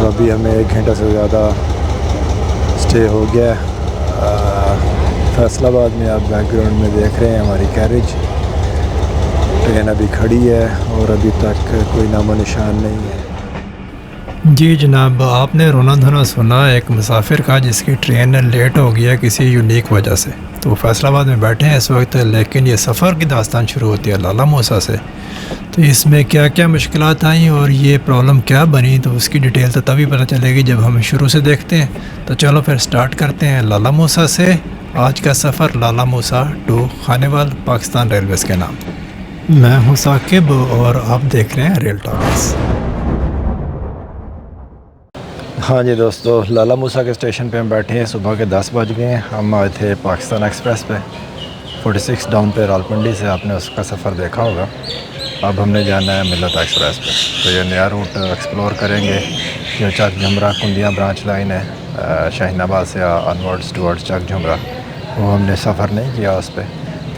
तो अभी हमें 1 घंटे से ज़्यादा स्टे हो गया है। फैसलाबाद में आप बैकग्राउंड में देख रहे हैं हमारी कैरेज। ट्रेन अभी खड़ी है और अभी तक कोई नामो निशान नहीं है। जी जनाब, आपने रोना धोना सुना एक मुसाफिर का जिसकी ट्रेन लेट हो गई है किसी यूनिक वजह से। तो फैसलाबाद में बैठे हैं इस वक्त, लेकिन ये सफ़र की दास्तान शुरू होती है लाला मूसा से। तो इसमें क्या क्या मुश्किलात आई और ये प्रॉब्लम क्या बनी, तो उसकी डिटेल तो तभी पता चलेगी जब हम शुरू से देखते हैं। तो चलो फिर स्टार्ट करते हैं लाला मूसा से। आज का सफ़र लाला मूसा टू खानेवाल पाकिस्तान रेलवेज़ के नाम। मैं हूँ साकिब और आप देख रहे हैं रेल टॉक्स। हाँ जी दोस्तों, लाला मूसा के स्टेशन पे हम बैठे हैं। सुबह के 10 बज गए हैं। हम आए थे पाकिस्तान एक्सप्रेस पे 46 डाउन पे रावलपिंडी से। आपने उसका सफ़र देखा होगा। अब हमने जाना है मिलत एक्सप्रेस पे। तो ये नया रूट एक्सप्लोर करेंगे। जो चक झमरा कुंदिया ब्रांच लाइन है शाहीनाबाद से अनवर्ड्स टूवर्ड्स चक झमरा, वो हमने सफ़र नहीं किया उस पर।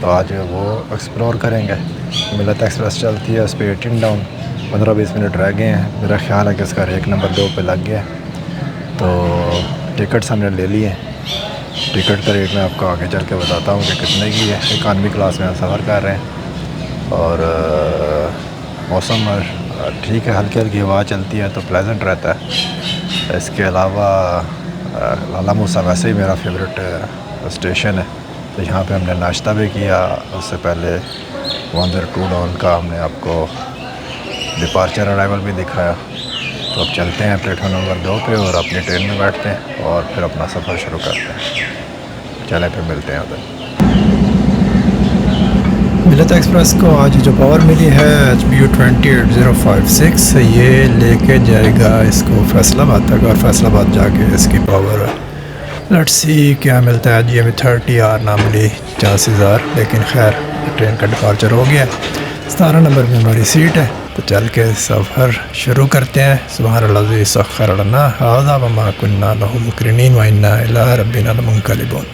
तो आज वो एक्सप्लोर करेंगे। मिलत एक्सप्रेस चलती है उस पर 18 डाउन। 15-20 मिनट रह गए हैं। मेरा ख्याल है कि इसका रेक नंबर 2 पे लग गया। तो टिकट्स हमने ले लिए। टिकट का रेट मैं आपको आगे चल के बताता हूँ कि कितने की है। इकानमी क्लास में हम सफ़र कर रहे हैं और मौसम ठीक है, हल्की हल्की हवा चलती है तो प्लेजेंट रहता है। इसके अलावा लाला मूसा वैसे ही मेरा फेवरेट स्टेशन है। तो यहाँ पे हमने नाश्ता भी किया। उससे पहले 102 डाउन का हमने आपको डिपार्चर अराइवल भी दिखाया। तो अब चलते हैं प्लेटफॉर्म नंबर 2 पे और अपनी ट्रेन में बैठते हैं और फिर अपना सफ़र शुरू करते हैं। चलें फिर मिलते हैं उधर। मिलत एक्सप्रेस को आज जो पावर मिली है HBU 28056, ये लेके जाएगा इसको फैसलाबाद तक और फैसलाबाद जाके इसकी पावर लेट्स सी क्या मिलता है। जी हमें 30 आर ना मिली, चांसेस आर, लेकिन खैर ट्रेन का डिपार्चर हो गया। 17 नंबर में हमारी सीट है। तो चल के सफ़र शुरू करते हैं। सुबहानल्लाज़ी सख़्खर लना हाज़ा वमा कुन्ना लहु मुक़रिनीन व इन्ना इला रब्बिना लमुनक़लिबून।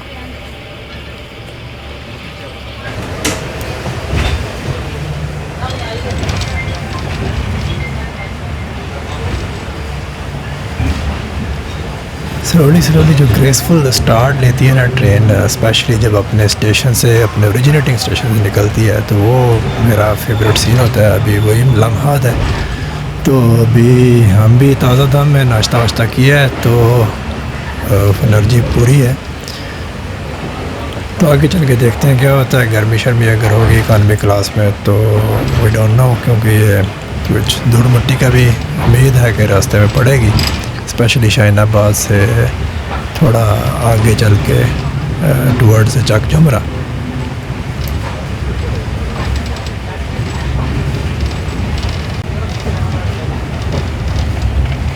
स्लोली जो ग्रेसफुल स्टार्ट लेती है ना ट्रेन, स्पेशली जब अपने स्टेशन से, अपने ओरिजिनेटिंग स्टेशन से निकलती है, तो वो मेरा फेवरेट सीन होता है। अभी वही लम्हात है। तो अभी हम भी ताज़ा दम में नाश्ता वाश्ता किया है, तो एनर्जी पूरी है। तो आगे चल के देखते हैं क्या होता है। गर्मी शर्मी अगर होगी इकानमी क्लास में तो वी डोंट नो, क्योंकि ये कुछ धूल मिट्टी का भी उम्मीद है कि रास्ते में पड़ेगी, स्पेशली शाहीनाबाद से थोड़ा आगे चल के टूवर्ड्स चक झमरा।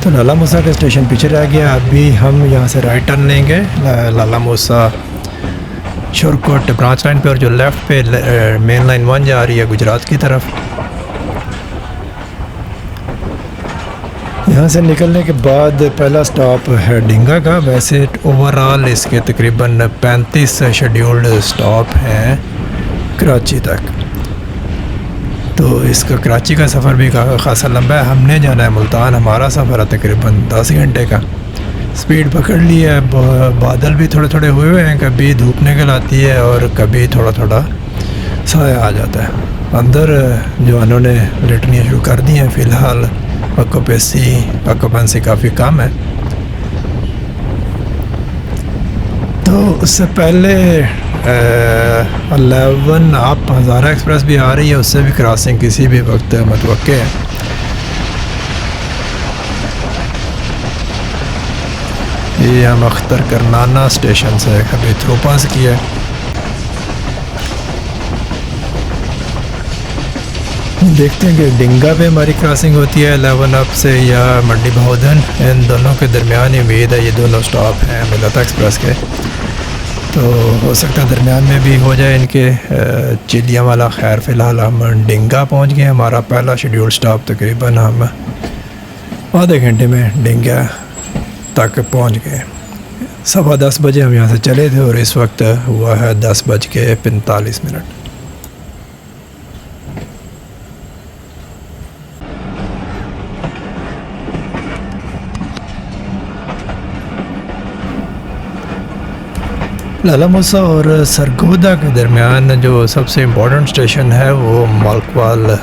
तो लाला मूसा का स्टेशन पीछे रह गया। अभी हम यहाँ से राइट टर्न लेंगे लाला मूसा शोरकोट ब्रांच लाइन पे, और जो लेफ़्ट पे मेन लाइन 1 जा रही है गुजरात की तरफ। यहाँ से निकलने के बाद पहला स्टॉप है डिंगा का। वैसे ओवरऑल इसके तकरीबन 35 शेड्यूल्ड स्टॉप हैं कराची तक। तो इसका कराची का सफ़र भी खासा लंबा है। हमने जाना है मुल्तान। हमारा सफ़र है तकरीबन 10 घंटे का। स्पीड पकड़ ली है। बादल भी थोड़े थोड़े हुए हैं, कभी धूप निकल आती है और कभी थोड़ा थोड़ा साया आ जाता है। अंदर जवानों ने लेटनियाँ शुरू कर दी हैं। फ़िलहाल ऑक्यूपेंसी काफ़ी कम है। तो उससे पहले 11 आप हज़ारा एक्सप्रेस भी आ रही है, उससे भी क्रॉसिंग किसी भी वक्त मुतवक्के है। ये हम अख्तर करनाना स्टेशन से कभी थ्रू पास किया है। देखते हैं कि डिंगा पे हमारी क्रॉसिंग होती है 11 अप से या मंडी बहुधन। इन दोनों के दरमियान ही उम्मीद है। ये दोनों स्टॉप हैं मिलत एक्सप्रेस के, तो हो सकता है दरमियान में भी हो जाए इनके चिलिया वाला। खैर फ़िलहाल हम डिंगा पहुंच गए। हमारा पहला शेड्यूल स्टॉप तकरीबन हम आधे घंटे में डिंगा तक पहुंच गए। 10:15 बजे हम यहाँ से चले थे और इस वक्त हुआ है 10:45। लाला मूसा और सरगोदा के दरमियान जो सबसे इम्पोर्टेंट स्टेशन है वो मलकवाल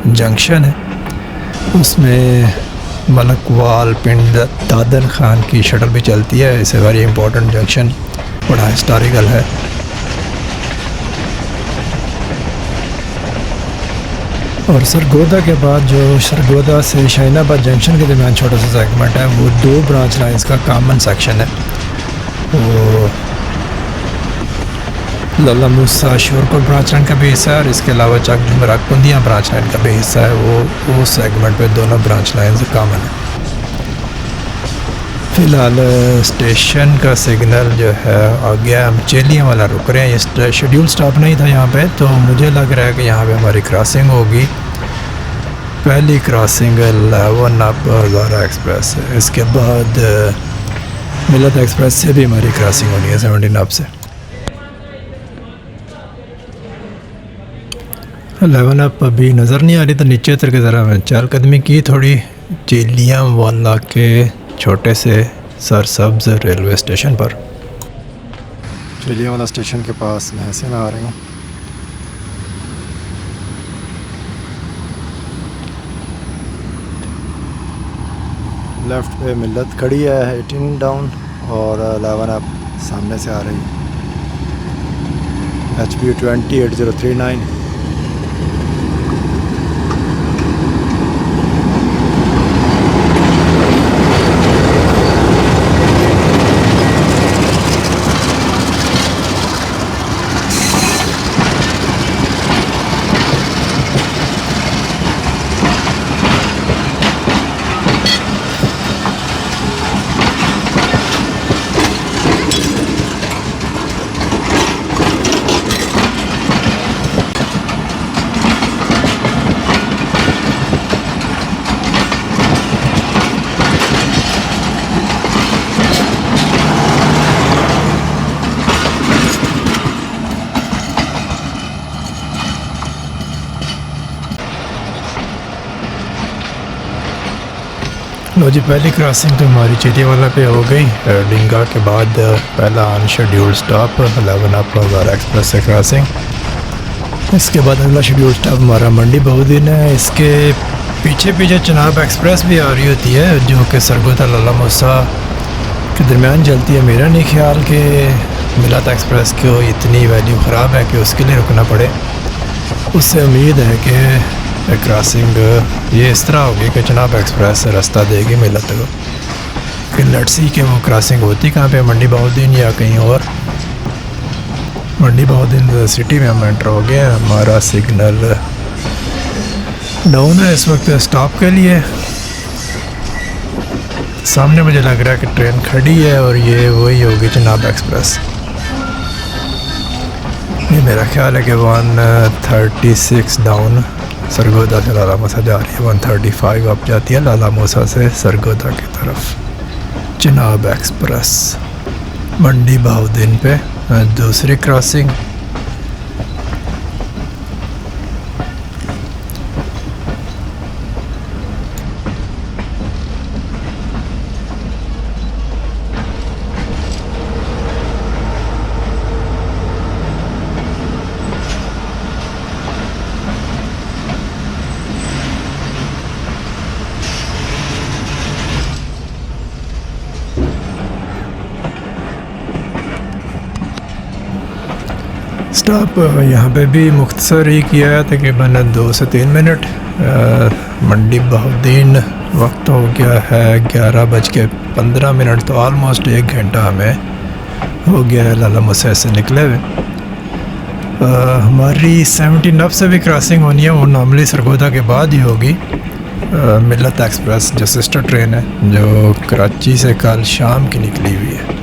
जंक्शन है। उसमें मलकवाल पिंड दादन खान की शटल भी चलती है। It's a very important junction, बड़ा हिस्टोरिकल है। और सरगोदा के बाद जो सरगोदा से शाहीनाबाद जंक्शन के दरमियान छोटा सा सेगमेंट है वो 2 ब्रांच लाइंस का कॉमन सेक्शन है। वो लाला मूसा शोरकोट ब्रांच लाइन का भी हिस्सा है और इसके अलावा चाकपुंदिया ब्रांच लाइन का भी हिस्सा है। वो सेगमेंट पे दोनों ब्रांच लाइन कॉमन है। फ़िलहाल स्टेशन का सिग्नल जो है आ गया, हम चेलियाँ वाला रुक रहे हैं। ये शेड्यूल स्टॉप नहीं था यहाँ पे, तो मुझे लग रहा है कि यहाँ पे हमारी क्रॉसिंग होगी। पहली क्रॉसिंग 11 अप हज़ारा एक्सप्रेस है। इसके बाद मिलत एक्सप्रेस से भी हमारी क्रॉसिंग होनी है 17 अप से। 11 अप अभी नज़र नहीं आ रही, तो नीचे उतर के ज़रा मैं चहलकदमी की थोड़ी चेलियाँ वाला के छोटे से सरसब्ज रेलवे स्टेशन पर। चेलियाँ वाला स्टेशन के पास भैंसें आ रही हूँ। लेफ़्ट पे मिल्लत खड़ी है 18 डाउन और 11 अप सामने से आ रही है। HB 208039। लो जी, पहली क्रॉसिंग तो हमारी चेलियावाला पे हो गई। डिंगा के बाद पहला अनशेड्यूल्ड स्टॉप 11 अप हज़ारा एक्सप्रेस से क्रॉसिंग। इसके बाद अगला शेड्यूल स्टॉप हमारा मंडी बहुदीन है। इसके पीछे पीछे चनाब एक्सप्रेस भी आ रही होती है जो कि सरगोदा लाला मूसा के दरमियान चलती है। मेरा नहीं ख्याल कि मिलत एक्सप्रेस को इतनी वैल्यू ख़राब है कि उसके लिए रुकना पड़े। उससे उम्मीद है कि क्रॉसिंग ये इस तरह होगी कि चनाब एक्सप्रेस रास्ता देगी मिलत को। कि लेट्स सी कि वो क्रॉसिंग होती कहाँ पे, मंडी बहुदीन या कहीं और। मंडी बहुदीन सिटी में हम एंटर हो गए। हमारा सिग्नल डाउन है इस वक्त स्टॉप के लिए। सामने मुझे लग रहा है कि ट्रेन खड़ी है और ये वही होगी चनाब एक्सप्रेस। ये मेरा ख्याल है कि 136 डाउन सरगोदा से लाला मूसा जा रही है, 135 अप जाती है लाला मूसा से सरगोदा की तरफ चनाब एक्सप्रेस। मंडी बहुदीन पे दूसरी क्रॉसिंग। स्टॉप यहाँ पे भी मुख्तसर ही किया है, तकरीबन 2 से 3 मिनट। मंडी बहुदीन वक्त हो गया है 11:15, तो आलमोस्ट 1 घंटा हमें हो गया है लाला मूसा से निकले हुए। हमारी 17 अप से भी क्रॉसिंग होनी है, वो नॉर्मली सरगोदा के बाद ही होगी। मिलत एक्सप्रेस जो सिस्टर ट्रेन है जो कराची से कल शाम की निकली हुई है।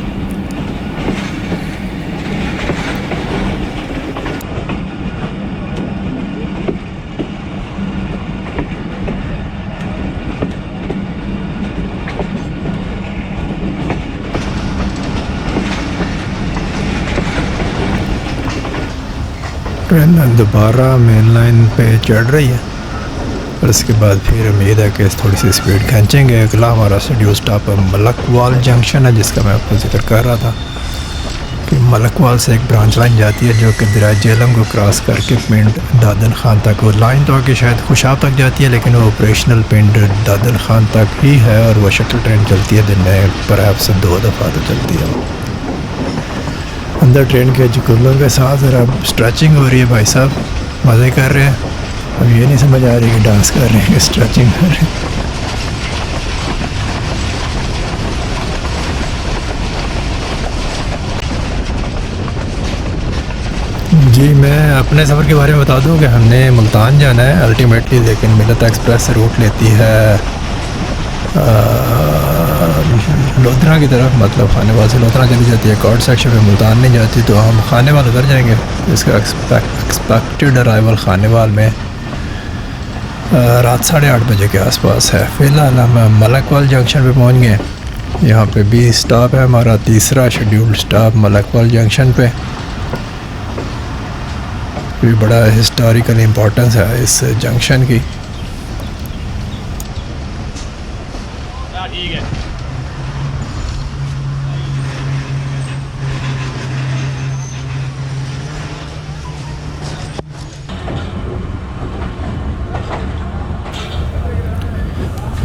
ट्रेन दोबारा मेन लाइन पे चढ़ रही है और इसके बाद फिर उम्मीद है कि थोड़ी सी स्पीड खींचेंगे। अगला हमारा शेड्यूल स्टॉप मलकवाल जंक्शन है जिसका मैं आपको जिक्र कर रहा था। कि मलकवाल से एक ब्रांच लाइन जाती है जो कि दरिया जेहलम को क्रॉस करके पिंड दादन खान तक, वो लाइन तो आगे शायद खुशाब तक जाती है लेकिन वो ऑपरेशनल पिंड दादन खान तक ही है। और वो शटल ट्रेन चलती है दिन में परहैप्स 2 दफ़ा तो चलती है। अंदर ट्रेन के झुकुलों के साथ ज़रा स्ट्रेचिंग हो रही है, भाई साहब मज़े कर रहे हैं। अब ये नहीं समझ आ रही कि डांस कर रहे हैं कि स्ट्रेचिंग कर रहे हैं। जी मैं अपने सफ़र के बारे में बता दूं कि हमने मुल्तान जाना है अल्टीमेटली, लेकिन मिलत एक्सप्रेस रूट लेती है लोधरा की तरफ, मतलब खानेवाल से लोधरा चली जाती है। कॉर्ड सेक्शन में मुल्तान नहीं जाती, तो हम खानेवाल उधर जाएंगे। इसका एक्सपेक्टेड अराइवल खानेवाल में रात 8:30 बजे के आसपास है। फ़िलहाल हम मलकवाल जंक्शन पे पहुंच गए। यहाँ पे 20 स्टॉप है, हमारा तीसरा शेड्यूल्ड स्टॉप मलकवाल जंक्शन पे। भी बड़ा हिस्टोरिकल इम्पोर्टेंस है इस जंक्शन की। ठीक है।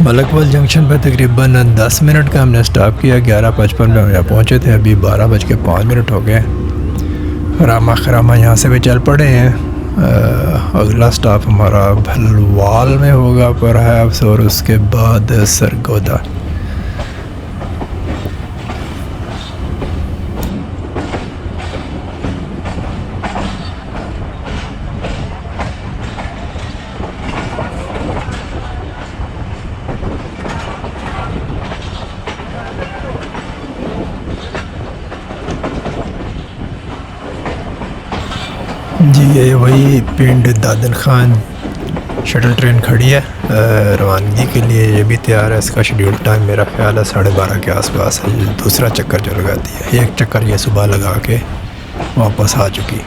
मलकवाल जंक्शन पर तकरीबन 10 मिनट का हमने स्टॉप किया। 11:55 में हम यहाँ पहुँचे थे, अभी 12:05 हो गए। रामा खरामा यहाँ से भी चल पड़े हैं। अगला स्टॉप हमारा भलवाल में होगा परहैप्स, और उसके बाद सरगोदा। जी ये वही पिंड दादन खान शटल ट्रेन खड़ी है रवानगी के लिए। ये भी तैयार है। इसका शेड्यूल टाइम मेरा ख्याल है 12:30 के आसपास है। ये दूसरा चक्कर जो लगाती है, एक चक्कर ये सुबह लगा के वापस आ चुकी।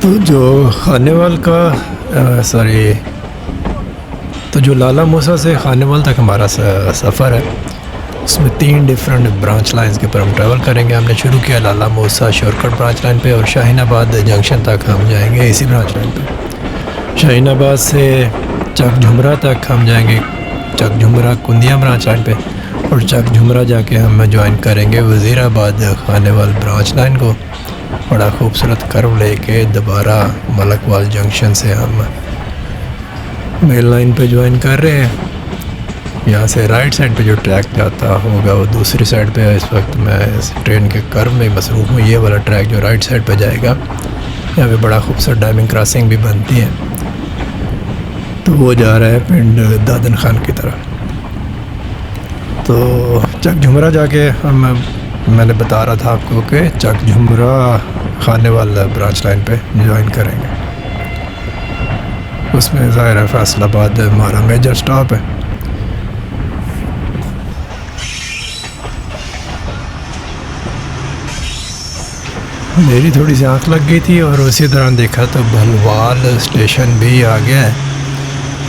तो जो खानेवाल का तो जो लाला मूसा से खानेवाल तक हमारा सफ़र है, उसमें 3 डिफरेंट ब्रांच लाइंस के ऊपर हम ट्रैवल करेंगे। हमने शुरू किया लाला मूसा शोरकट ब्रांच लाइन पे, और शाहीनाबाद जंक्शन तक हम जाएंगे इसी ब्रांच लाइन पे। शाहीनाबाद से चक झुमरा तक हम जाएंगे, चक झुमरा कुंदिया ब्रांच लाइन पे, और चक झुमरा जाके हम ज्वाइन करेंगे वज़ीराबाद खानेवाल ब्रांच लाइन को। बड़ा खूबसूरत कर्व लेके दोबारा मलकवाल जंक्शन से हम मेल लाइन पे ज्वाइन कर रहे हैं। यहाँ से राइट साइड पे जो ट्रैक जाता होगा वो दूसरी साइड पे है। इस वक्त मैं इस ट्रेन के कर्व में मसरूफ़ हूँ। ये वाला ट्रैक जो राइट साइड पे जाएगा, यहाँ पे बड़ा खूबसूरत डायमंड क्रॉसिंग भी बनती है। तो वो जा रहा है पिंड दादन खान की तरफ। तो चक झुमरा जाके मैंने बता रहा था आपको कि चक झुमरा खानेवाल ब्रांच लाइन पे ज्वाइन करेंगे। उसमें ज़ाहिर है फैसलाबाद हमारा मेजर स्टॉप है। मेरी थोड़ी सी आँख लग गई थी, और उसी दौरान देखा तो भलवाल स्टेशन भी आ गया है।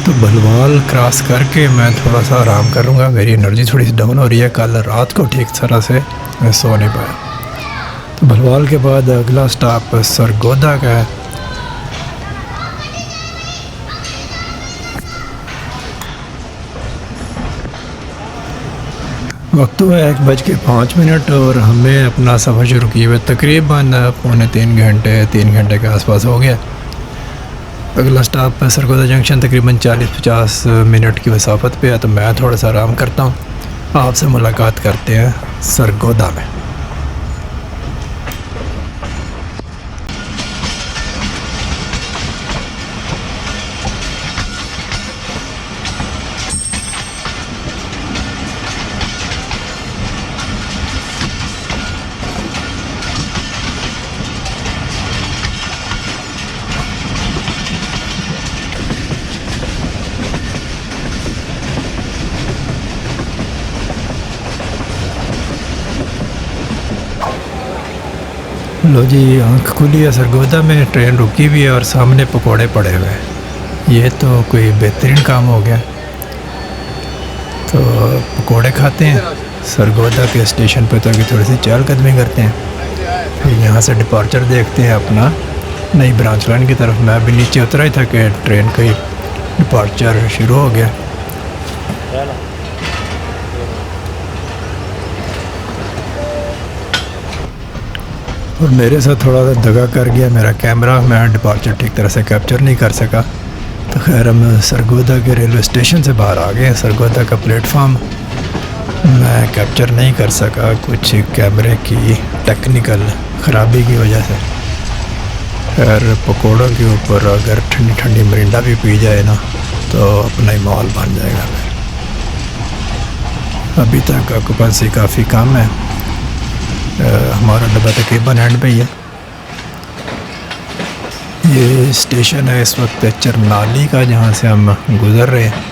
तो भलवाल क्रॉस करके मैं थोड़ा सा आराम करूँगा। मेरी एनर्जी थोड़ी सी डाउन हो रही है, कल रात को ठीक तरह से मैं सो नहीं पाया। तो भलवाल के बाद अगला स्टॉप सरगोदा का है। वक्त हुआ 1:05 और हमें अपना सफ़र शुरू किए हुए तकरीबन 3 घंटे के आसपास हो गया। अगला स्टॉप सरगोदा जंक्शन तकरीबन 40-50 मिनट की मसाफत पे है। तो मैं थोड़ा सा आराम करता हूँ, आपसे मुलाकात करते हैं सरगोदा में। लो जी, आँख खुली है, सरगोदा में ट्रेन रुकी हुई है और सामने पकोड़े पड़े हुए हैं। ये तो कोई बेहतरीन काम हो गया। तो पकोड़े खाते हैं सरगोदा के स्टेशन पर, ताकि थोड़ी सी चहलकदमी करते हैं। फिर यहाँ से डिपार्चर देखते हैं अपना नई ब्रांच लाइन की तरफ। मैं अभी नीचे उतरा ही था कि ट्रेन का डिपार्चर शुरू हो गया। और मेरे साथ थोड़ा सा दगा कर गया मेरा कैमरा, मैं डिपार्चर ठीक तरह से कैप्चर नहीं कर सका। तो खैर हम सरगोदा के रेलवे स्टेशन से बाहर आ गए। सरगोदा का प्लेटफार्म मैं कैप्चर नहीं कर सका, कुछ कैमरे की टेक्निकल ख़राबी की वजह से। खैर पकोड़ों के ऊपर अगर ठंडी ठंडी मरिंडा भी पी जाए ना, तो अपना ही माहौल बन जाएगा। अभी तक ऑक्यूपेंसी काफ़ी कम है। हमारा डब्बा तकरीबन एंड पे ही है। ये स्टेशन है इस वक्त चरनाली का, जहाँ से हम गुज़र रहे हैं।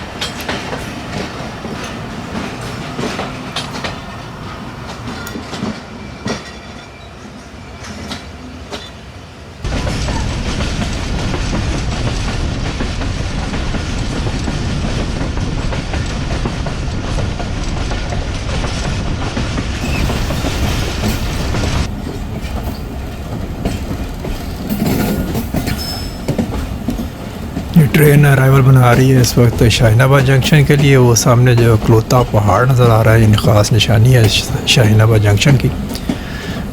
ये ट्रेन अराइवल बना रही है इस वक्त शाहीनाबाद जंक्शन के लिए। वो सामने जो क्लोता पहाड़ नज़र आ रहा है, ये ख़ास निशानी है शाहीनाबाद जंक्शन की।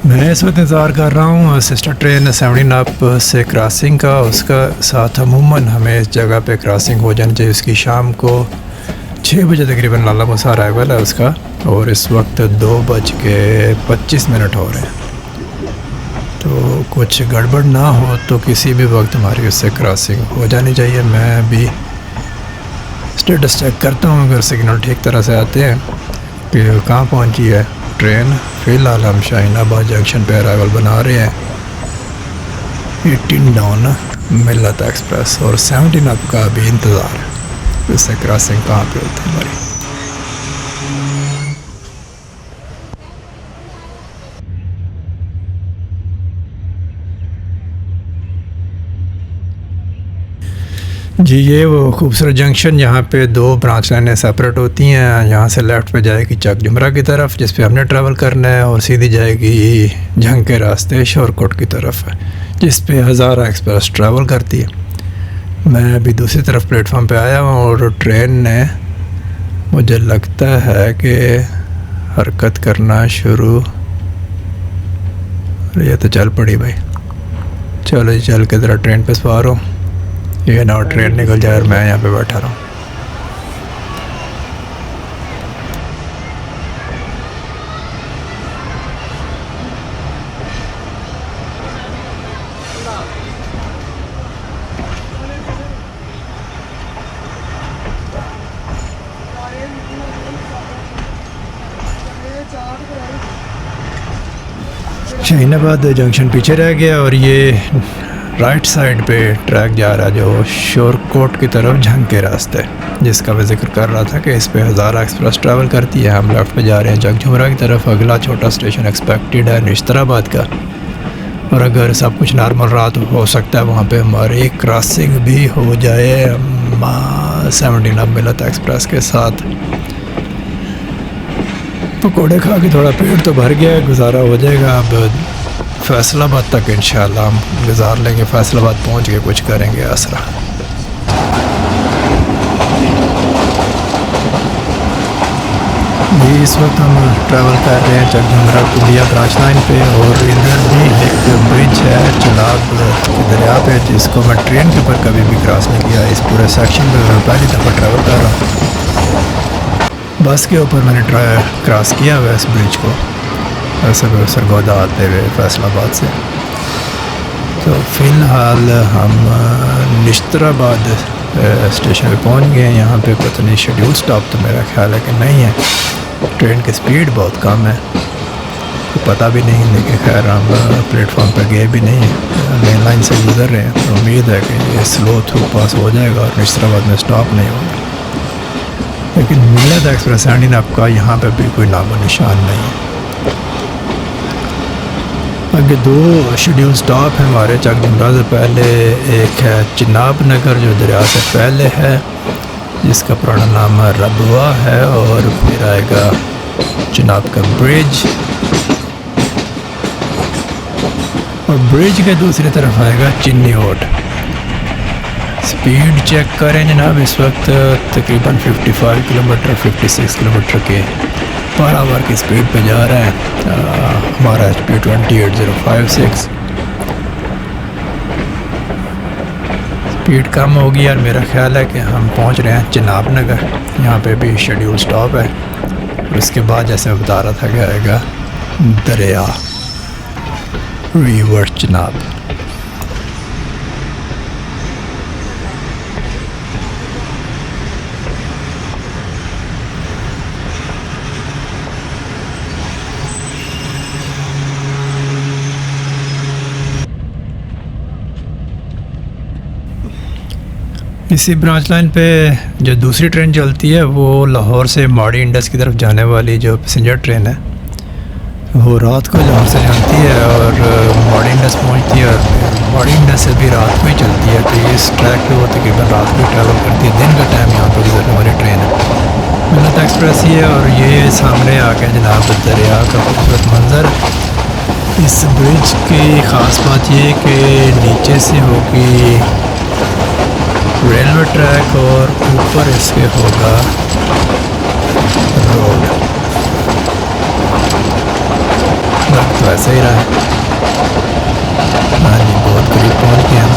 मैं इस वक्त इंतज़ार कर रहा हूँ सिस्टर ट्रेन 17 अप से क्रॉसिंग का। उसका साथ अमूमन हमें इस जगह पे क्रॉसिंग हो जानी चाहिए। उसकी शाम को 6 बजे तकरीबन लाला मूसा अराइवल है उसका, और इस वक्त 2:25 हो रहे हैं। तो कुछ गड़बड़ ना हो तो किसी भी वक्त हमारी उससे क्रॉसिंग हो जानी चाहिए। मैं अभी स्टेटस चेक करता हूँ, अगर सिग्नल ठीक तरह से आते हैं कि कहाँ पहुँची है ट्रेन। फ़िलहाल हम शाहीनाबाद जंक्शन पे अराइवल बना रहे हैं। 18 डाउन मिल्लत एक्सप्रेस और 17 अप का अभी इंतज़ार है, इससे क्रॉसिंग कहाँ पे होती है हमारी। जी, ये वो खूबसूरत जंक्शन जहाँ पे 2 ब्रांच लाइनें सेपरेट होती हैं। यहाँ से लेफ़्ट पे जाएगी चक जुमरा की तरफ, जिस पे हमने ट्रैवल करना है, और सीधी जाएगी झंग के रास्ते शोरकोट की तरफ, जिस पे हज़ारा एक्सप्रेस ट्रैवल करती है। मैं अभी दूसरी तरफ प्लेटफॉर्म पे आया हूँ और ट्रेन ने मुझे लगता है कि हरकत करना शुरू, ये तो चल पड़ी भाई। चलो जी, चल के ज़रा ट्रेन पे सवार हो। ये ना ट्रेन निकल जाए और मैं यहाँ पे बैठा रहा हूँ। शाहीनाबाद जंक्शन पीछे रह गया और ये राइट साइड पे ट्रैक जा रहा है जो शोरकोट की तरफ झंग के रास्ते, जिसका मैं जिक्र कर रहा था कि इस पे हज़ारा एक्सप्रेस ट्रैवल करती है। हम लेफ्ट पे जा रहे हैं जग झुमरा की तरफ। अगला छोटा स्टेशन एक्सपेक्टेड है निश्तराबाद का, और अगर सब कुछ नॉर्मल रहा तो हो सकता है वहाँ पे हमारी क्रॉसिंग भी हो जाए 17 अप मिल्लत एक्सप्रेस के साथ। पकौड़े खा के थोड़ा पेट तो भर गया है, गुजारा हो जाएगा। अब फैसलाबाद तक इंशाल्लाह हम गुजार लेंगे। फैसलाबाद पहुंच के कुछ करेंगे आसरा। जी, इस वक्त हम ट्रैवल कर रहे हैं चक जुमरा पुलिया ब्रांच लाइन पे, और इधर भी एक ब्रिज है चनाब दरिया पे, जिसको मैं ट्रेन के ऊपर कभी भी क्रॉस नहीं किया। इस पूरे सेक्शन पे मैं पहली दफ़ा ट्रैवल कर रहा हूँ। बस के ऊपर मैंने क्रॉस किया हुआ इस ब्रिज को, ऐसे सरगोदा आते हुए फैसलाबाद से। तो फ़िलहाल हम निश्तराबाद स्टेशन पे पहुंच गए। यहाँ पे पता नहीं शेड्यूल स्टॉप तो मेरा ख्याल है कि नहीं है। ट्रेन की स्पीड बहुत कम है, तो पता भी नहीं, लेकिन खैर हम प्लेटफॉर्म पर गए भी नहीं हैं, मेन लाइन से गुजर रहे हैं। तो उम्मीद है कि ये स्लो थ्रू पास हो जाएगा और निश्तराबाद में स्टॉप नहीं होगा। लेकिन मिल्लत एक्सप्रेस 17 अप का यहाँ पर भी कोई नामो निशान नहीं है। आगे दो शेड्यूल स्टॉप हैं हमारे चक जुमरा से पहले। एक है चिनाब नगर जो दरिया से पहले है, जिसका पुराना नाम रबवा है, और फिर आएगा चिनाब का ब्रिज, और ब्रिज के दूसरी तरफ आएगा चिन्नीओट। स्पीड चेक करें जनाब, इस वक्त तकरीबन 55 किलोमीटर 56 किलोमीटर के पर आवर की स्पीड पे जा रहा है हमारा HP 28056। स्पीड कम होगी और मेरा ख्याल है कि हम पहुंच रहे हैं चिनाब नगर। यहाँ पे भी शेड्यूल स्टॉप है, और उसके बाद जैसे बता रहा था कि आएगा दरिया रिवर चिनाब। इसी ब्रांच लाइन पे जो दूसरी ट्रेन चलती है वो लाहौर से माड़ी इंडस की तरफ जाने वाली जो पैसेंजर ट्रेन है वो रात को लाहौर से जाती है और माड़ी इंडस पहुंचती है, और माड़ी इंडस से भी रात को ही चलती है। तो इस ट्रैक पे वो तकरीबन रात को ट्रैवल करती है। दिन का टाइम यहाँ पर गुजरने वाली ट्रेन है मिन्नत एक्सप्रेस ही है। और ये सामने आ गया जनाब दरिया का खूबसूरत मंज़र। इस ब्रिज की ख़ास बात ये कि नीचे से होगी रेलवे ट्रैक और ऊपर इसके होगा रोड। वक्त तो ऐसा ही रहा है। हाँ जी, बहुत करीब पहुंच गए हम।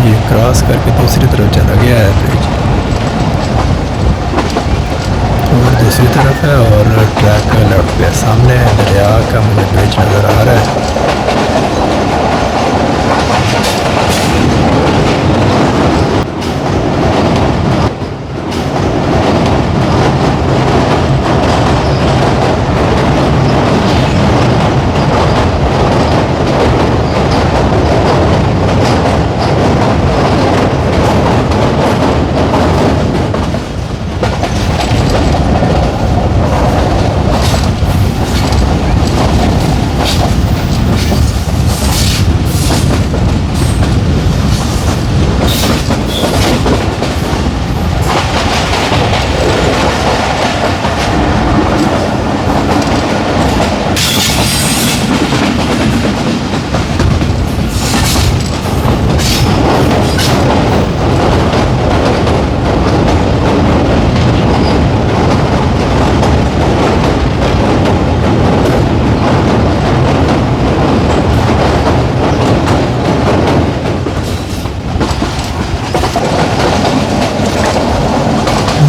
ये क्रॉस करके दूसरी तरफ चला गया है ब्रिज, और दूसरी तरफ है, और ट्रैक का लेफ्ट पे सामने दरिया का मुझे ब्रिज नज़र आ रहा है।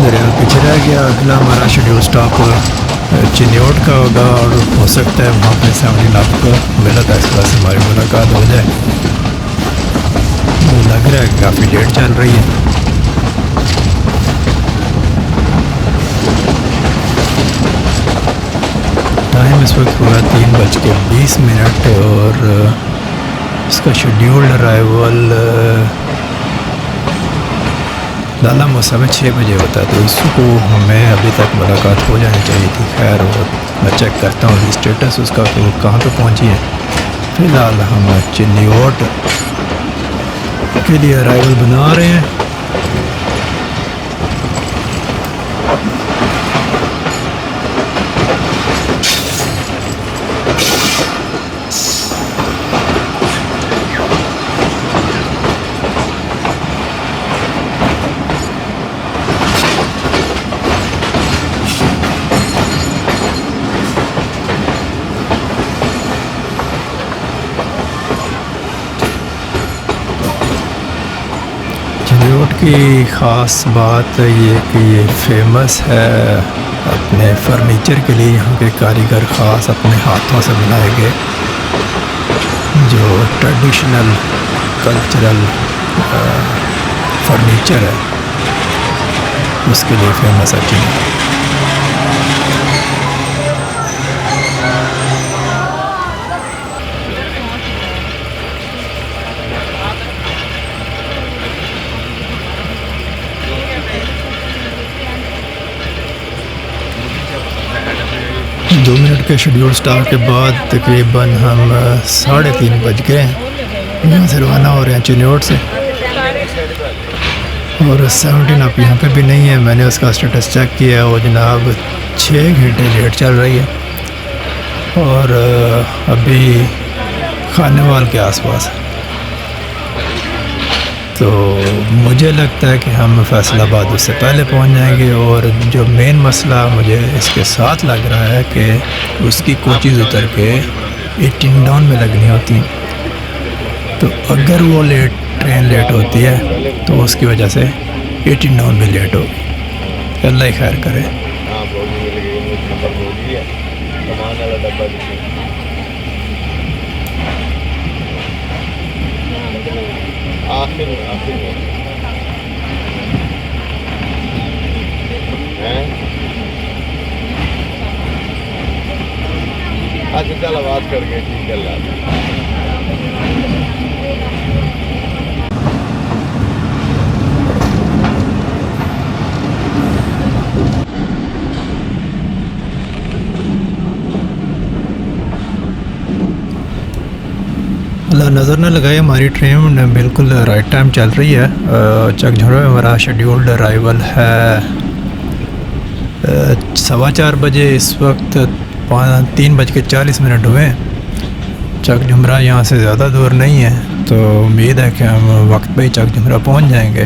दरिया पीछे रह गया। अगला हमारा शेड्यूल स्टॉप चिन्नीओट का होगा, और हो सकता है वहाँ पे 79 को मिन्नत एक्सप्रेस हमारी मुलाकात हो जाए। लग रहा है कि काफ़ी लेट चल रही है। टाइम इस वक्त हुआ 3:20, और इसका शेड्यूल्ड अराइवल लाला मूसा में 6 बजे होता है, तो उसको हमें अभी तक मुलाकात हो जानी चाहिए थी। खैर वो मैं चेक करता हूँ स्टेटस उसका कि वो कहाँ पे पहुँची है। फ़िलहाल हम चिन्नीओट के लिए अराइवल बना रहे हैं। चिन्नीओट की ख़ास बात ये कि ये फेमस है अपने फर्नीचर के लिए। यहाँ के कारीगर ख़ास अपने हाथों से बनाए गए जो ट्रेडिशनल कल्चरल फर्नीचर है उसके लिए फेमस है चिन्नीओट। 2 मिनट के शेड्यूल स्टाफ के बाद तकरीबन हम 3:30 बज गए हैं। यहाँ से रवाना हो रहे हैं चिन्योट से। और 17 आप यहाँ पे भी नहीं है। मैंने उसका स्टेटस चेक किया और जनाब 6 घंटे लेट चल रही है और अभी खानेवाल के आसपास है। तो मुझे लगता है कि हम फैसलाबाद उससे पहले पहुंच जाएंगे। और जो मेन मसला मुझे इसके साथ लग रहा है कि उसकी कोचेज़ उतर के 18 डाउन में लगनी होती हैं। तो अगर वो ट्रेन लेट होती है तो उसकी वजह से 18 डाउन भी लेट होगी। अल्लाह ही खैर करे। आखिर में हैं? अच्छा चल बात करके ठीक है नज़र न लगाए, हमारी ट्रेन बिल्कुल राइट टाइम चल रही है। चकझोड़ा में हमारा शेड्यूल्ड अराइवल है 4:15 बजे। इस वक्त 3:40 हुए हैं। चकझुमरा यहाँ से ज़्यादा दूर नहीं है, तो उम्मीद है कि हम वक्त पे ही चकझुमरा पहुँच जाएंगे।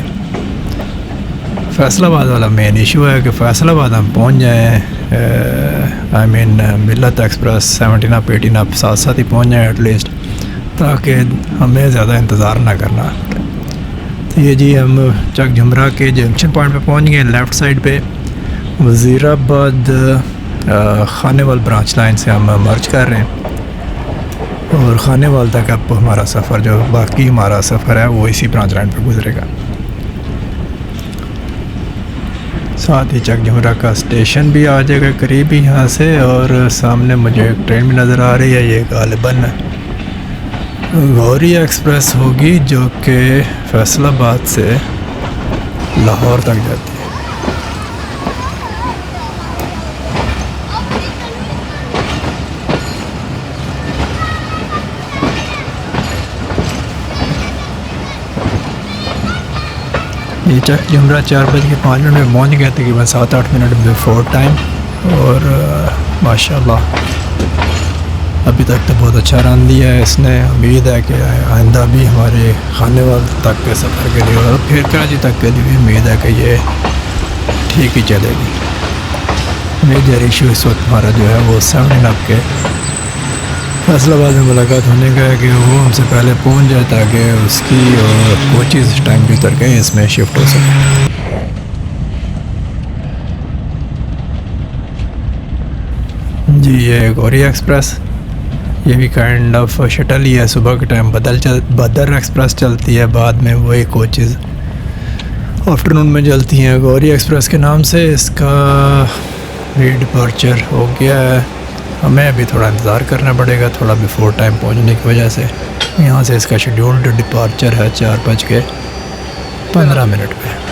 फैसलाबाद वाला मेन इशू है कि फैसलाबाद हम पहुँच जाएँ। I mean Millat express 17 up 18 up साथ साथ ही पहुँच जाएँ एटलीस्ट, ताकि हमें ज़्यादा इंतज़ार ना करना। तो ये जी हम चकझुमरा के जंक्शन पॉइंट पे पहुंच गए। लेफ़्ट साइड पे वज़ीराबाद खानेवाल ब्रांच लाइन से हम मर्ज कर रहे हैं और खानेवाल तक अब हमारा सफ़र, जो बाकी हमारा सफ़र है, वो इसी ब्रांच लाइन पे गुजरेगा। साथ ही चकझुमरा का स्टेशन भी आ जाएगा करीब ही यहाँ से। और सामने मुझे एक ट्रेन भी नज़र आ रही है। ये गालिबन गौरी एक्सप्रेस होगी, जो कि फैसलाबाद से लाहौर तक जाती है। ये चकझुमरा 4:05 में पहुंच गया, तकरीबन 7-8 मिनट बिफोर टाइम। और माशाल्लाह अभी तक तो बहुत अच्छा रन दिया है इसने। उम्मीद है कि आइंदा भी हमारे खानेवाल तक के सफ़र के लिए और फिर कराची तक के लिए भी उम्मीद है कि ये ठीक ही चलेगी। मेजर इशू इस वक्त हमारा जो है वो 17 अप के फैसलाबाद में मुलाकात होने का है कि वो हमसे पहले पहुंच जाए, ताकि उसकी और कोचेज़ टाइम भी उतर के इसमें शिफ्ट हो सके। जी ये गौरी एक्सप्रेस, ये भी काइंड ऑफ शटल ही है। सुबह के टाइम बदर एक्सप्रेस चलती है, बाद में वही कोचेज़ आफ्टरनून में चलती हैं गौरी एक्सप्रेस के नाम से। इसका री डिपार्चर हो गया है। हमें अभी थोड़ा इंतज़ार करना पड़ेगा, थोड़ा बिफोर टाइम पहुंचने की वजह से। यहाँ से इसका शेड्यूल्ड डिपार्चर है 4:15 पे।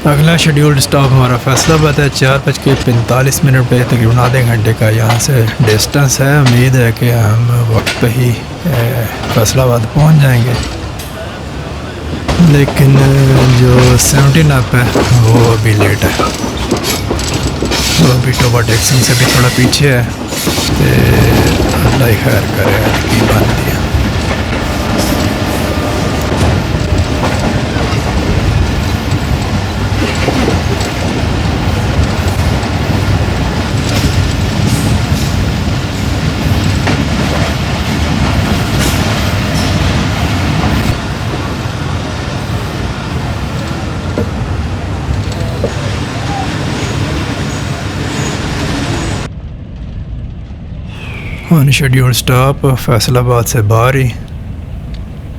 अगला शेड्यूल्ड स्टॉप हमारा फैसलाबाद है। 4:45 पे तकरीबन आधे घंटे का यहाँ से डिस्टेंस है। उम्मीद है कि हम वक्त पे ही फैसलाबाद पहुँच जाएंगे, लेकिन जो 17 अप है वो अभी लेट है। वो अभी टोबा टेक्सन से भी थोड़ा पीछे है। अल्लाह ही खैर करे, की बात दिया। अनशेड्यूल्ड स्टॉप फैसलाबाद से बाहर ही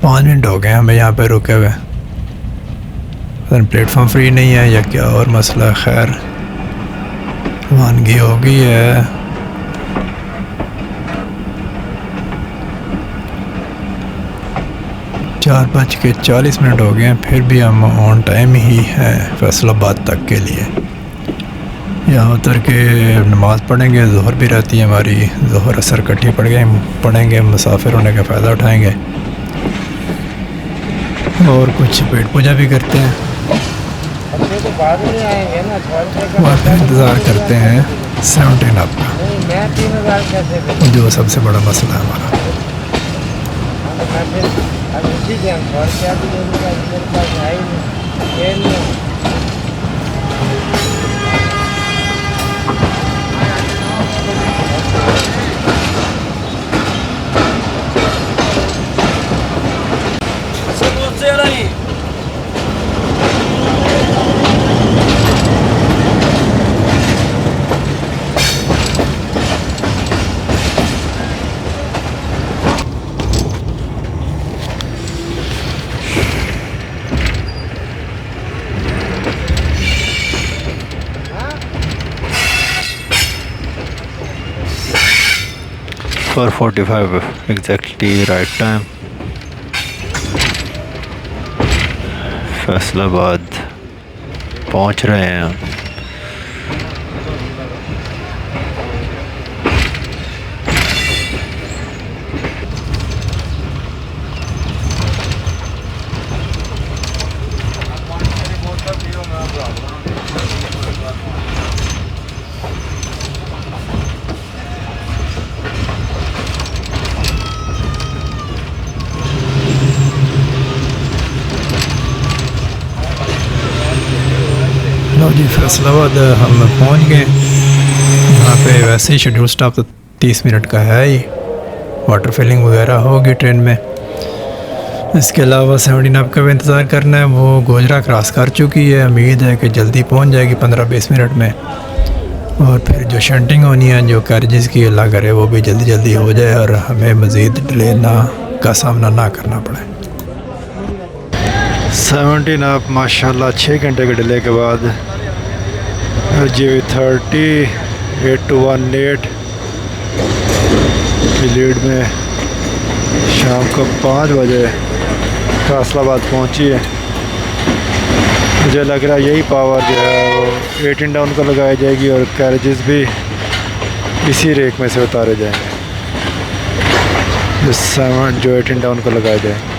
5 मिनट हो गए हमें यहाँ पे रुके हुए। प्लेटफॉर्म फ्री नहीं है या क्या और मसला है, खैर रवानगी हो गई है। चार 4:40 हो गए हैं, फिर भी हम ऑन टाइम ही हैं फैसलाबाद तक के लिए। यहाँ उतर के नमाज़ पढ़ेंगे, ज़ोहर भी रहती है हमारी, ज़ोहर असर इकट्ठी पढ़ेंगे, मुसाफिर होने का फ़ायदा उठाएंगे और कुछ पेट पूजा भी करते हैं और फिर इंतज़ार करते हैं 17 अप का, जो सबसे बड़ा मसला है हमारा। For 45 exactly right time Faisalabad पहुंच रहे हैं हम। लो जी, फैसलाबाद हम पहुंच गए। यहाँ पे वैसे ही शेड्यूल स्टॉप तो 30 मिनट का है ही, वाटर फिलिंग वगैरह होगी ट्रेन में। इसके अलावा 17 अप का भी इंतज़ार करना है। वो गोजरा क्रॉस कर चुकी है, उम्मीद है कि जल्दी पहुंच जाएगी 15-20 मिनट में। और फिर जो शंटिंग होनी है, जो कैरेजेस की अल्लाह करे वो भी जल्दी जल्दी हो जाए और हमें मज़ीद डिले का सामना ना करना पड़े। 17 अप माशाल्लाह 6 घंटे के डिले के बाद GV30 821 की लीड में शाम को 5 बजे फैसलाबाद पहुंची है। मुझे लग रहा है यही पावर जो है वो 18 डाउन को लगाई जाएगी और कैरेजेस भी इसी रेक में से उतारे जाएंगे, जो 18 डाउन को लगाए जाएंगे।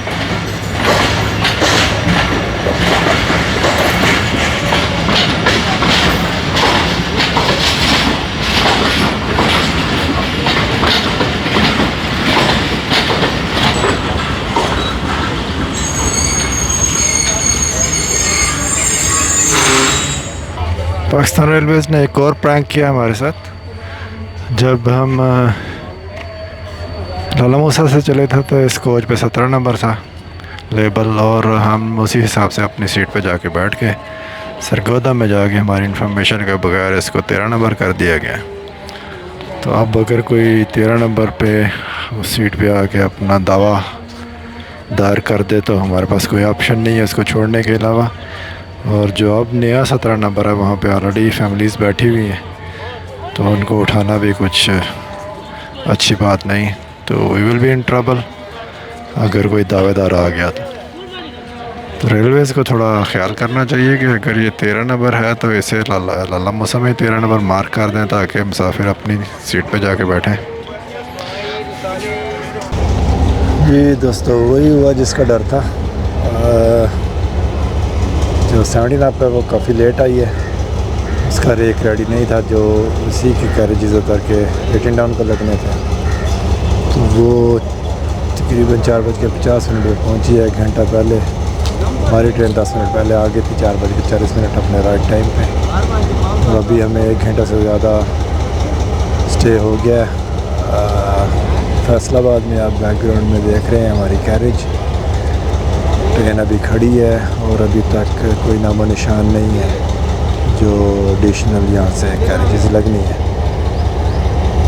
पाकिस्तान रेलवेज़ ने एक और प्रैंक किया हमारे साथ। जब हम लाला मूसा से चले थे तो इस कोच पे 17 नंबर था लेबल, और हम उसी हिसाब से अपनी सीट पे जाके बैठ के सरगोदा में जाके हमारी इन्फॉर्मेशन के बगैर इसको 13 नंबर कर दिया गया। तो अब अगर कोई 13 नंबर पे उस सीट पे आके अपना दावा दायर कर दे तो हमारे पास कोई ऑप्शन नहीं है उसको छोड़ने के अलावा। और जो अब नया 17 नंबर है वहाँ पे ऑलरेडी फैमिलीज़ बैठी हुई हैं, तो उनको उठाना भी कुछ अच्छी बात नहीं। तो we will be in trouble अगर कोई दावेदार आ गया तो रेलवेज़ को थोड़ा ख्याल करना चाहिए कि अगर ये 13 नंबर है तो इसे लाला मूसा में 13 नंबर मार्क कर दें ताकि मुसाफिर अपनी सीट पे जाके बैठें। जी दोस्तों, वही हुआ जिसका डर था। जो 17 अप है वो काफ़ी लेट आई है, उसका रेक रेडी नहीं था जो उसी की कैरेजेस उतर के 18 डाउन को लगने थे। तो वो तकरीबन 4:50 पर पहुंची है, 1 घंटा पहले। हमारी ट्रेन 10 मिनट पहले आ गई थी, 4:40 अपने राइट टाइम पे। और अभी हमें 1 घंटा से ज़्यादा स्टे हो गया है। फैसलाबाद में आप बैकग्राउंड में देख रहे हैं हमारी कैरेज। ट्रेन अभी खड़ी है और अभी तक कोई नामो निशान नहीं है जो एडिशनल यहाँ से कैरेजेस लगनी है।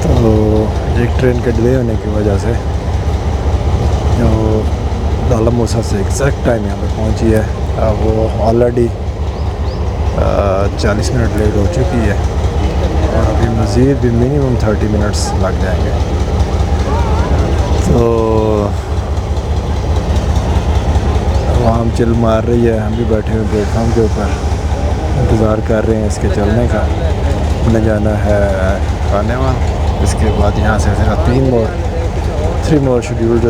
तो एक ट्रेन के डिले होने की वजह से जो लाला मूसा से एग्जैक्ट टाइम यहाँ पे पहुँची है, वो ऑलरेडी 40 मिनट लेट हो चुकी है और अभी मज़ीद भी मिनिमम 30 मिनट्स लग जाएंगे। तो आवाम चिल मार रही है, हम भी बैठे हुए प्लेटफॉर्म के ऊपर इंतज़ार कर रहे हैं इसके चलने का। हमने जाना है खानेवाल, इसके बाद यहाँ से सिर्फ 3 मोर शेड्यूल्ड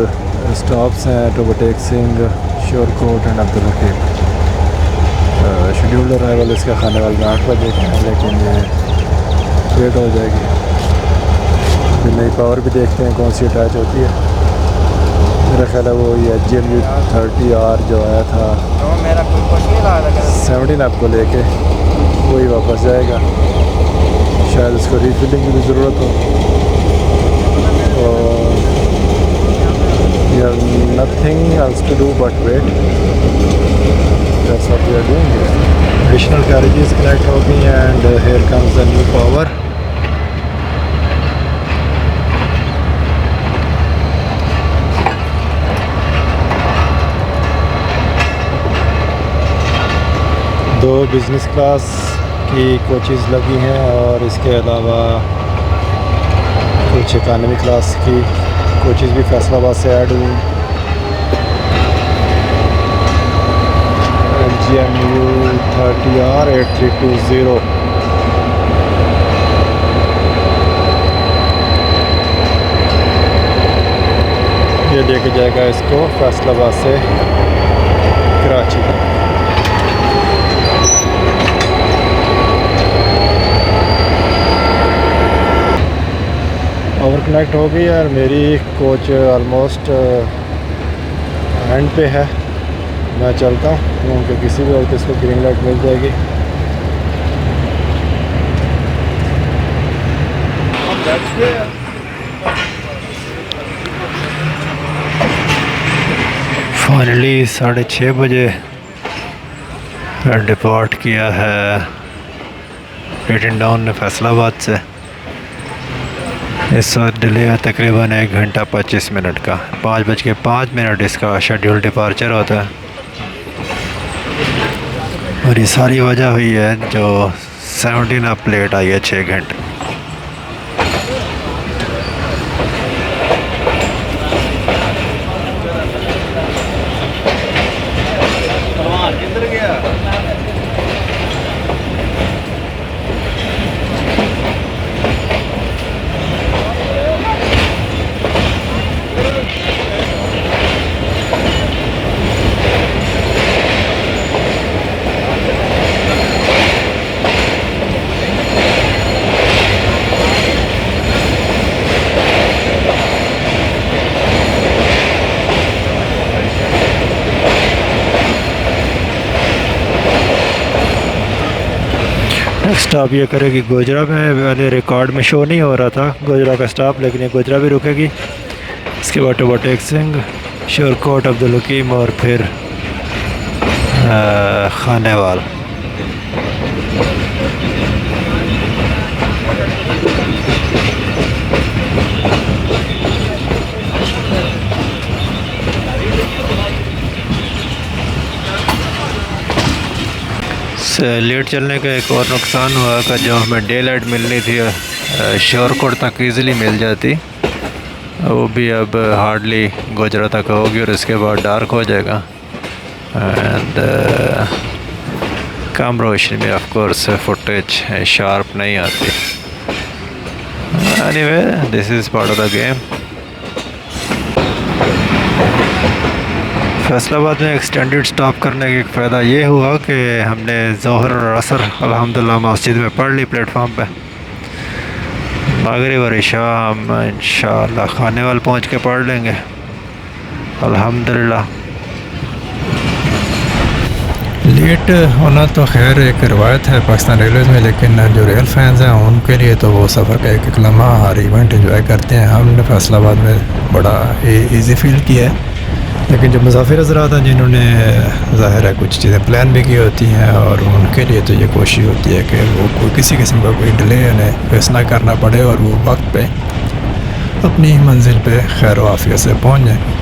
स्टॉप्स हैं, Toba Tek Singh, Shorkot and Abdul Hakim. Scheduled arrival इसका खानेवाल में 8 बजे का है, लेकिन ये लेट हो जाएगी। फिर नई पावर भी देखते हैं कौन सी अटैच होती है। मेरा ख्याल है वो ये GMU 30R जो आया था 17 अप को लेके वही वापस जाएगा। शायद उसको रीफिलिंग की भी ज़रूरत हो। और we have nothing else to do but wait. That's what we are doing. Additional carriages connect हो गई हैं and here comes the new power. दो बिज़नेस क्लास की कोचेज़ लगी हैं और इसके अलावा कुछ इकानमी क्लास की कोचेज़ भी फैसलाबाद से ऐड हुई। GMU 30R 8320 ये लेके जाएगा इसको फैसलाबाद से कराची। पावर कनेक्ट हो गई और मेरी कोच ऑलमोस्ट एंड पे है। मैं चलता हूँ क्योंकि किसी भी वक्त इसको ग्रीन लाइट मिल जाएगी। फाइनली 6:30 बजे डिपार्ट किया है 18 डाउन ने फैसलाबाद से। इस वक्त डिले है तकरीबन 1 घंटा 25 मिनट का। 5:05 इसका शेड्यूल डिपार्चर होता है और ये सारी वजह हुई है जो 17 अप लेट आई है 6 घंटे। स्टॉप ये करेगी गोजरा में। पहले रिकॉर्ड में शो नहीं हो रहा था गोजरा का स्टॉप, लेकिन ये गोजरा भी रुकेगी। इसके बाद टोबटेक सिंह, श्योरकोट, अब्दुल हकीम और फिर खानेवाल। लेट चलने का एक और नुकसान हुआ कि जो हमें डे लाइट मिलनी थी श्योरकोट तक ईज़िली मिल जाती, वो भी अब हार्डली गोजरा तक होगी और इसके बाद डार्क हो जाएगा। एंड कम रोशनी में ऑफ कोर्स फुटेज शार्प नहीं आती। Anyway this is part of the game. Faisalabad में एक्सटेंडेड स्टॉप करने का एक फ़ायदा ये हुआ कि हमने ज़ोहर और असर अल्हम्दुलिल्लाह मस्जिद में पढ़ ली प्लेटफॉर्म पे। मगरिब और इशा हम इंशाअल्लाह खाने वाल पहुँच के पढ़ लेंगे अल्हम्दुलिल्लाह। लेट होना तो खैर एक रवायत है पाकिस्तान रेलवेज़ में, लेकिन जो रेल फैंस हैं उनके लिए तो वो सफ़र का एक लम्हा हर इवेंट एंजॉय करते हैं। हमने फैसलाबाद में बड़ा इजी फील किया है, लेकिन जो मुसाफिर हज़रात हैं जिन्होंने ज़ाहिर है कुछ चीज़ें प्लान भी की होती हैं और उनके लिए तो ये कोशिश होती है कि वो कोई किसी किस्म का कोई डिले उन्हें फेस ना करना पड़े और वो वक्त पे अपनी मंजिल पे खैर आफियत से पहुँच जाए।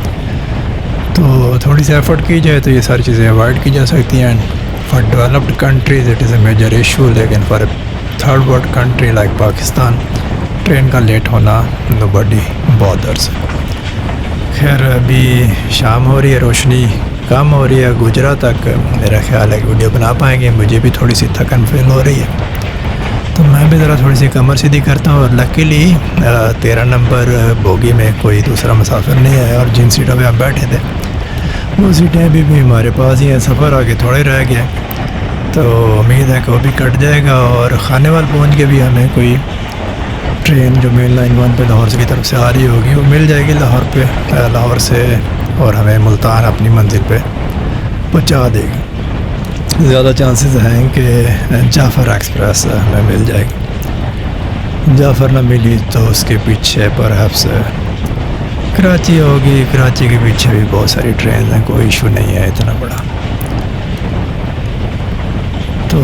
तो थोड़ी सी एफ़र्ट की जाए तो ये सारी चीज़ें अवॉइड की जा सकती हैं। For developed countries it is a major issue, लेकिन for third world country like Pakistan train का लेट होना नोबडी बॉदर्स। खैर अभी शाम हो रही है, रोशनी कम हो रही है। गुजरा तक मेरा ख्याल है कि वीडियो बना पाएंगे। मुझे भी थोड़ी सी थकन फील हो रही है, तो मैं भी ज़रा थोड़ी सी कमर सीधी करता हूँ। और लकीली 13 नंबर बोगी में कोई दूसरा मुसाफिर नहीं आया और जिन सीटों पे आप बैठे थे वो सीटें अभी भी हमारे पास ही हैं। सफ़र आगे थोड़े रह गया, तो उम्मीद है कि वो भी कट जाएगा और खाने वाल पहुँच के भी हमें कोई ट्रेन जो मेन लाइन 1 पे लाहौर की तरफ से आ रही होगी वो मिल जाएगी लाहौर से, और हमें मुल्तान अपनी मंजिल पे पहुंचा देगी। ज़्यादा चांसेस हैं कि जाफ़र एक्सप्रेस हमें मिल जाएगी। जाफ़र ना मिली तो उसके पीछे परहैप्स कराची होगी। कराची के पीछे भी बहुत सारी ट्रेन हैं, कोई इशू नहीं है इतना बड़ा। तो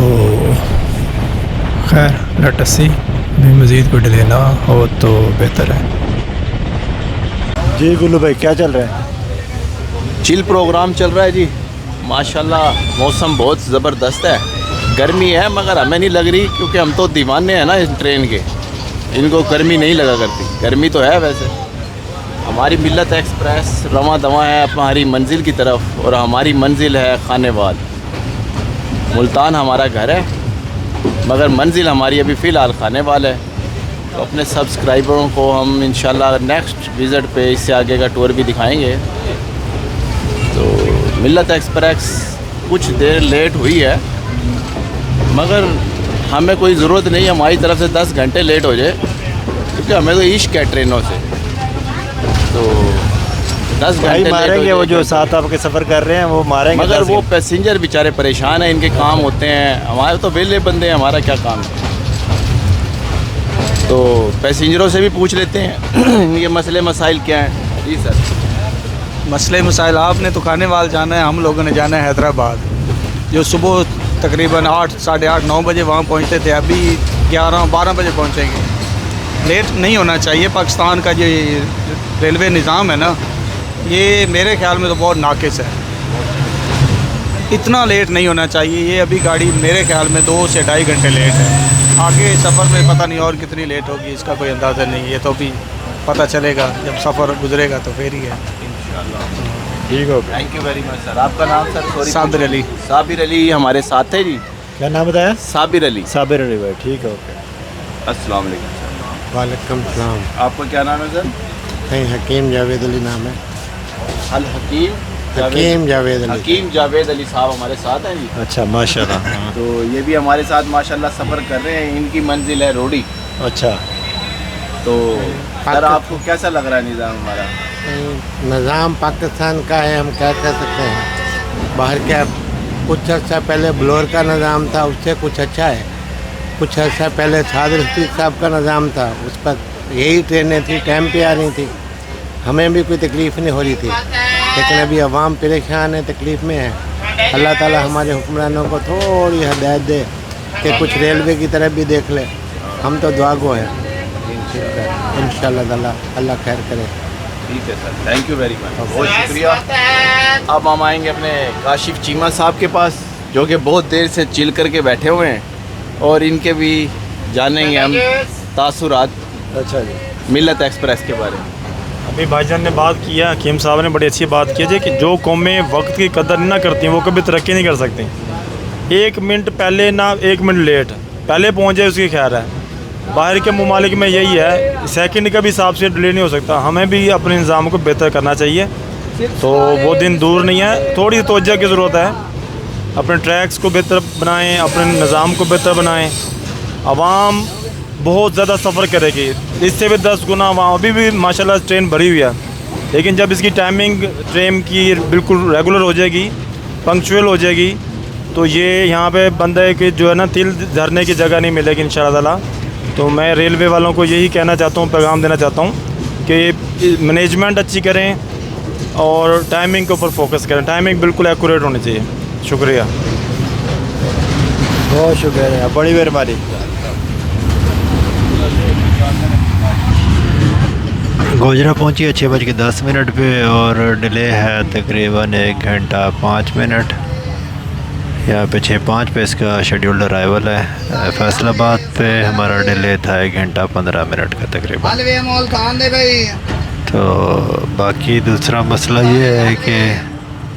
खैर लेट अस सी, भी मज़ीद कोई डिले ना हो तो बेहतर है। जी गुल्लू भाई क्या चल रहा है? चिल प्रोग्राम चल रहा है जी माशाल्लाह। मौसम बहुत ज़बरदस्त है, गर्मी है मगर हमें नहीं लग रही क्योंकि हम तो दीवाने हैं ना इस ट्रेन के। इनको गर्मी नहीं लगा करती, गर्मी तो है वैसे। हमारी मिल्लत एक्सप्रेस रवां दवा है हमारी मंजिल की तरफ, और हमारी मंजिल है खानेवाल। मुल्तान हमारा घर है मगर मंजिल हमारी अभी फ़िलहाल खानेवाल है। तो अपने सब्सक्राइबरों को हम इंशाल्लाह नेक्स्ट विज़िट पे इससे आगे का टूर भी दिखाएंगे। तो मिल्लत एक्सप्रेस कुछ देर लेट हुई है मगर हमें कोई ज़रूरत नहीं है हमारी तरफ से 10 घंटे लेट हो जाए, क्योंकि हमें तो इश्क है ट्रेनों से। तो 10 घंटे मारेंगे वो जो साथ आपके सफ़र कर रहे हैं वो मारेंगे, मगर वो पैसेंजर बेचारे परेशान हैं, इनके काम होते हैं। हमारे तो वेले बंदे हैं, हमारा क्या काम है। तो पैसेंजरों से भी पूछ लेते हैं इनके मसले मसाइल क्या हैं। जी सर। मसले मसाइल आपने तो खानेवाल जाना है, हम लोगों ने जाना है हैदराबाद, जो सुबह तकरीबन 8, साढ़े 8, 9 बजे वहाँ पहुँचते थे, अभी 11, 12 बजे पहुँचेंगे। लेट नहीं होना चाहिए। पाकिस्तान का जो रेलवे निज़ाम है ना, ये मेरे ख्याल में तो बहुत नाकिस है। इतना लेट नहीं होना चाहिए। ये अभी गाड़ी मेरे ख्याल में 2 से 2.5 घंटे लेट है। आगे सफ़र में पता नहीं और कितनी लेट होगी, इसका कोई अंदाज़ा नहीं है। ये तो अभी पता चलेगा जब सफ़र गुजरेगा तो फिर ही है। ठीक हो। Thank you very much sir. आपका नाम सर? सॉरी। साबिर अली। साबिर अली हमारे साथ है जी। क्या नाम बताया? साबिर अली। साबिर अली भाई, ठीक है, ओके। अस्सलाम वालेकुम सर। वालेकुम सलाम। आपका क्या नाम है सर? कहीं हकीम जावेद अली नाम है। अल हकीम हकीम जावेद अली। हकीम जावेद अली साहब हमारे साथ हैं जी। अच्छा माशाल्लाह। तो ये भी हमारे साथ माशाल्लाह सफ़र कर रहे हैं। इनकी मंजिल है रोडी। अच्छा, तो सर आपको कैसा लग रहा है निज़ाम हमारा? निज़ाम पाकिस्तान का है, हम क्या कह सकते हैं। बाहर क्या कुछ अर्सा पहले ब्लोर का निज़ाम था, उससे कुछ अच्छा है। कुछ अर्सा पहले साद रफीक साहब का निज़ाम था, उस पर यही ट्रेनें थी, टाइम पे आ रही थी, हमें भी कोई तकलीफ़ नहीं हो रही थी। लेकिन अभी अवाम परेशान है, तकलीफ़ में है। अल्लाह ताला हमारे हुक्मरानों को थोड़ी हिदायत दे कि कुछ रेलवे की तरफ भी देख ले। हम तो दुआ गो हैं इंशाअल्लाह ताला, अल्लाह खैर करे। ठीक है sir, thank you very much, बहुत शुक्रिया। अब हम आएंगे अपने काशिफ चीमा साहब के पास, जो कि बहुत देर से चिल करके बैठे हुए हैं, और इनके भी जानेंगे हम तासुरात अच्छा जी, मिल्लत एक्सप्रेस के बारे में। अभी भाईजान ने बात किया, हकीम साहब ने बड़ी अच्छी बात की है कि जो कौमें वक्त की कदर ना करती हैं वो कभी तरक्की नहीं कर सकती। 1 मिनट पहले ना 1 मिनट लेट पहले पहुँच जाए उसकी खैर है। बाहर के ममालिक में यही है, सेकंड का भी हिसाब से डिले नहीं हो सकता। हमें भी अपने निज़ाम को बेहतर करना चाहिए, तो वो दिन दूर नहीं है। थोड़ी तवज्जो की ज़रूरत है। अपने ट्रैक्स को बेहतर बनाएं, अपने निज़ाम को बेहतर बनाएं। आवाम बहुत ज़्यादा सफ़र करेगी, इससे भी 10 गुना आवाम। अभी भी माशाल्लाह ट्रेन भरी हुई है, लेकिन जब इसकी टाइमिंग ट्रेन की बिल्कुल रेगुलर हो जाएगी, पंक्चुअल हो जाएगी, तो ये यहाँ पे बंदे की जो है ना तिल धरने की जगह नहीं मिलेगी इंशाअल्लाह ताला। तो मैं रेलवे वालों को यही कहना चाहता हूँ, पैगाम देना चाहता हूँ कि मैनेजमेंट अच्छी करें और टाइमिंग के ऊपर फोकस करें। टाइमिंग बिल्कुल एक्यूरेट होनी चाहिए। शुक्रिया, बहुत शुक्रिया, बड़ी मेहरबानी। गोजरा पहुंची है 6:10 पे और डिले है तकरीबन 1 घंटा 5 मिनट। यहाँ पे 6:05 पे इसका शेड्यूल्ड अराइवल है। फैसलाबाद पे हमारा डिले था 1 घंटा 15 मिनट का तकरीबन। तो बाकी दूसरा मसला ये है कि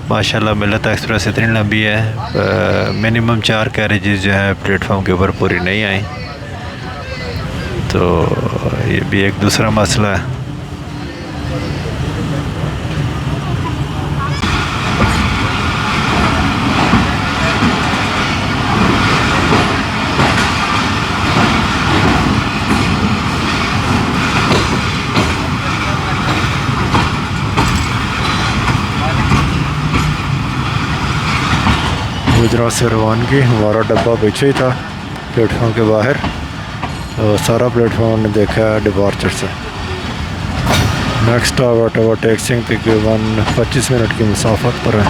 माशाल्लाह मिल्लत एक्सप्रेस इतनी लंबी है, मिनिमम 4 कैरेजेस जो है प्लेटफॉर्म के ऊपर पूरी नहीं आई, तो ये भी एक दूसरा मसला है। गुजरात से रवानगी, हमारा डब्बा पीछे ही था प्लेटफॉर्म के बाहर, और सारा प्लेटफॉर्म ने देखा है डिपार्चर से। नेक्स्ट टावर टैक्सिंग तकरीबन 25 मिनट की मुसाफत पर है।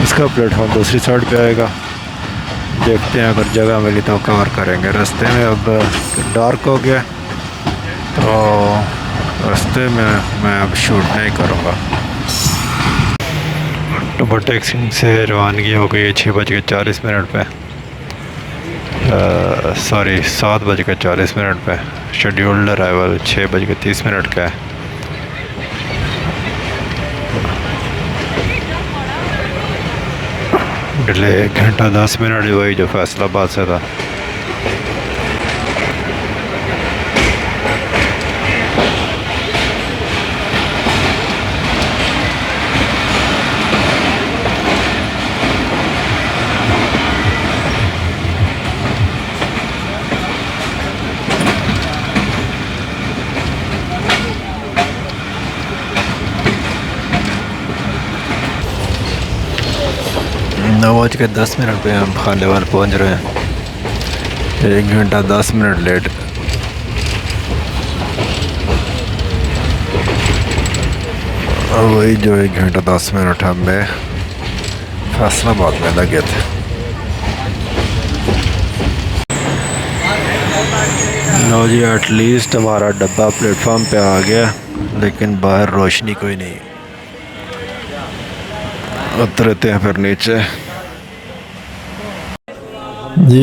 इसका प्लेटफॉर्म दूसरी साइड पे आएगा, देखते हैं अगर जगह मिली तो कवर करेंगे। रास्ते में अब डार्क हो गया, तो रास्ते में मैं अब शूट नहीं करूँगा। टोबर टैक्सिंग से रवानगी हो गई है 6:40 पे, सॉरी 7:40 पे। शेड्यूल्ड अराइवल 6:30 का है। डिले 1 घंटा 10 मिनट वही जो फैसलाबाद से था। नौ बज के 10 मिनट पे हम खानेवाल पहुंच रहे हैं, 1 घंटा 10 मिनट लेट। और वही जो 1 घंटा 10 मिनट हमें फैसलाबाद में लगे थे। लो जी, एटलीस्ट हमारा डब्बा प्लेटफॉर्म पे आ गया, लेकिन बाहर रोशनी कोई नहीं। उतरते हैं फिर नीचे। जी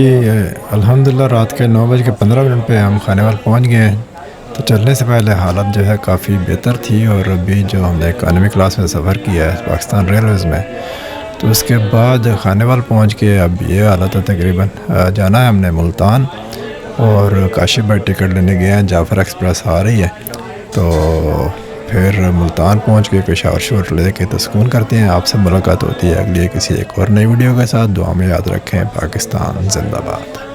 अल्हम्दुलिल्लाह रात के 9:15 पे हम खानेवाल पहुंच गए हैं। तो चलने से पहले हालत जो है काफ़ी बेहतर थी, और अभी जो हमने इकॉनमी क्लास में सफ़र किया है पाकिस्तान रेलवेज़ में, तो उसके बाद खानेवाल पहुंच के अब ये हालत है। तकरीबन जाना है हमने मुल्तान, और काशिफ भाई टिकट लेने गए हैं, जाफ़र एक्सप्रेस आ रही है, तो फिर मुल्तान पहुंच के कोई शावर शोर लेके तो सुकून करते हैं। आपसे मुलाकात होती है अगली किसी एक और नई वीडियो के साथ। दुआ में याद रखें। पाकिस्तान जिंदाबाद।